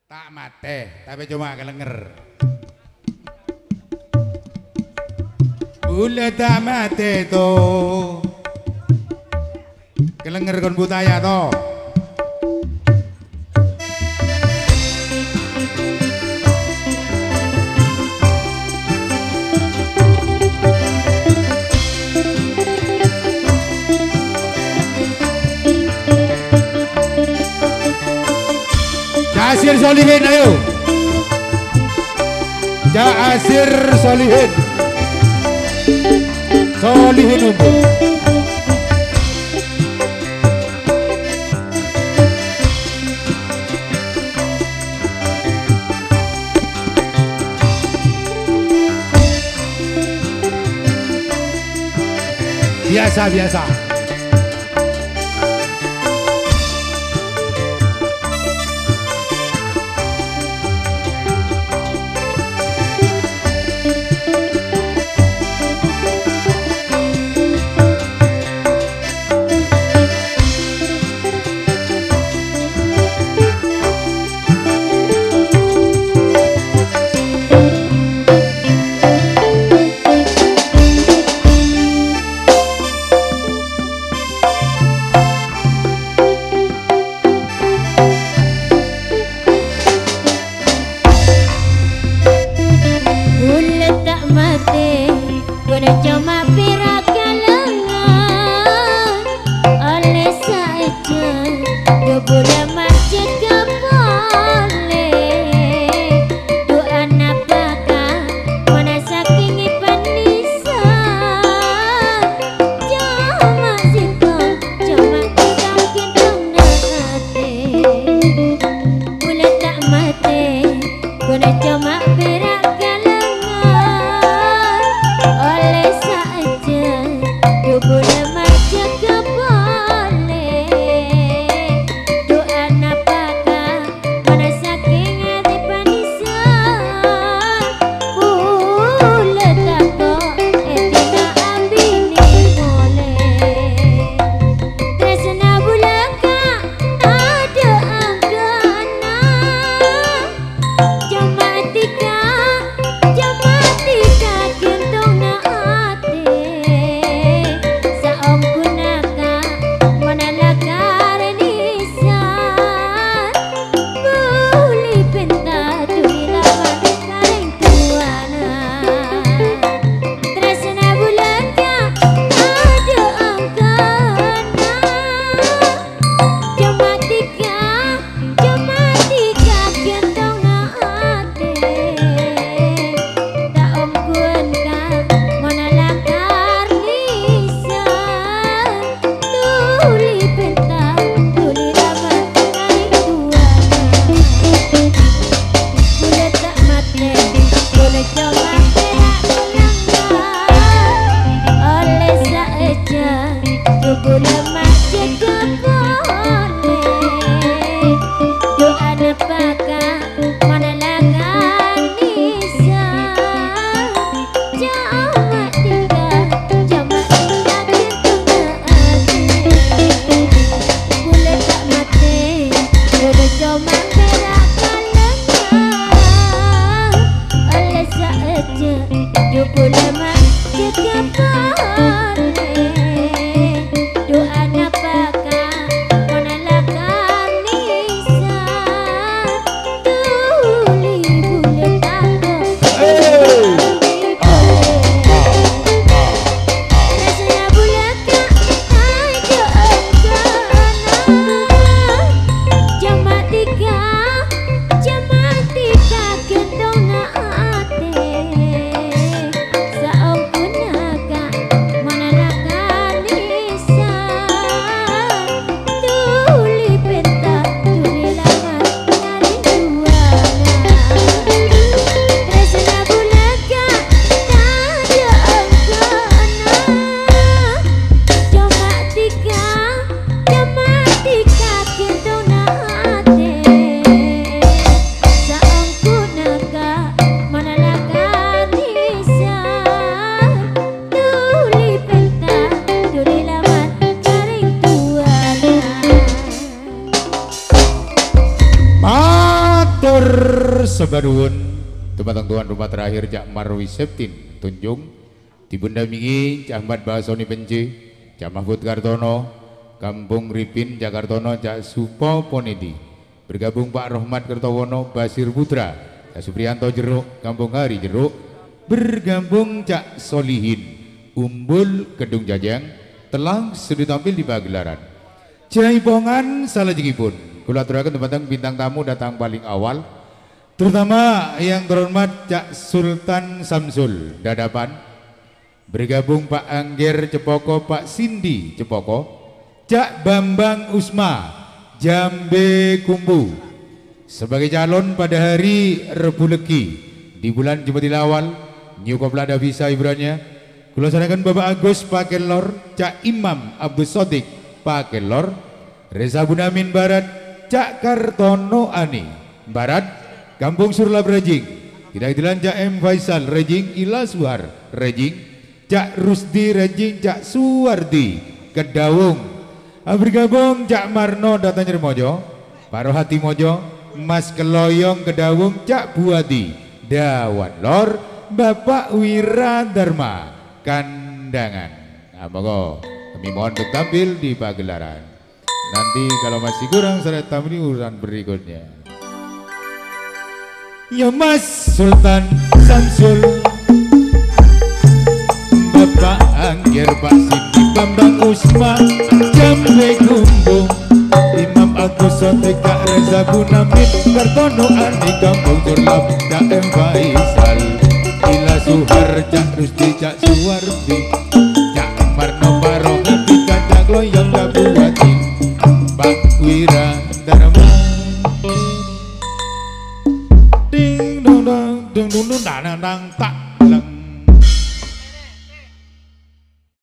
Tak mate, tapi cuma kelenger. Ule tak mate to. Kelenger kon butaya to. Asir Solihin ayo. Asir Solihin. Solihin umum. Biasa. Matur sebaduun teman tuan rumah terakhir Cak Marwi Septin Tunjung dibunda mingi Cak Ahmad Bahasoni Benci Cak Mahfud Kartono Kampung Ripin Jakartono Cak Supo Ponedi bergabung Pak Rohmat Kertowono Basir Putra Cak Supriyanto Jeruk Kampung Hari Jeruk bergabung Cak Solihin Umbul Kedung Jajang telah sudah tampil di pagelaran Jaipongan salajengipun kula aturaken dumateng bintang tamu datang paling awal terutama yang terhormat Cak Sultan Samsul Dadapan bergabung Pak Angger Cepoko Pak Sindi Cepoko Cak Bambang Usma Jambe Kumbu sebagai calon pada hari Rebu Legi di bulan Jumatil Awal New Koplada bisa ibranya kula sanakan Bapak Agus Pak Kelor Cak Imam Abdul Sodik Pak Kelor Reza Bunamin Barat Cak Kartono Ani Barat Kampung Surlap Rejing tidak dilan Cak M Faisal Rejing Ila Suhar Rejing Cak Rusdi Rejing Cak Suwardi Kedawung bergabung Cak Marno Datanya Mojo Pak Rohati Mojo Mas Keloyong Kedawung Cak Buati Dawan Lor Bapak Wira Dharma Kandangan monggo kami mohon untuk tampil di pagelaran. Nanti kalau masih kurang saya tampil di urusan berikutnya. Ya Mas Sultan Samsul Bapak Angger Pak Siti Bambang Usma Jambe Kumbung Imam Agus Sotek Kak Reza Bunamin Kartono Ani Kampung Surlap Cak M Faisal Ila Suhar Cak Rusdi Cak Suwardi Cak Marno Parohati Cak Loyong Cak Buati Pak Wira Dharma ding dong dong dong dong dang dang tak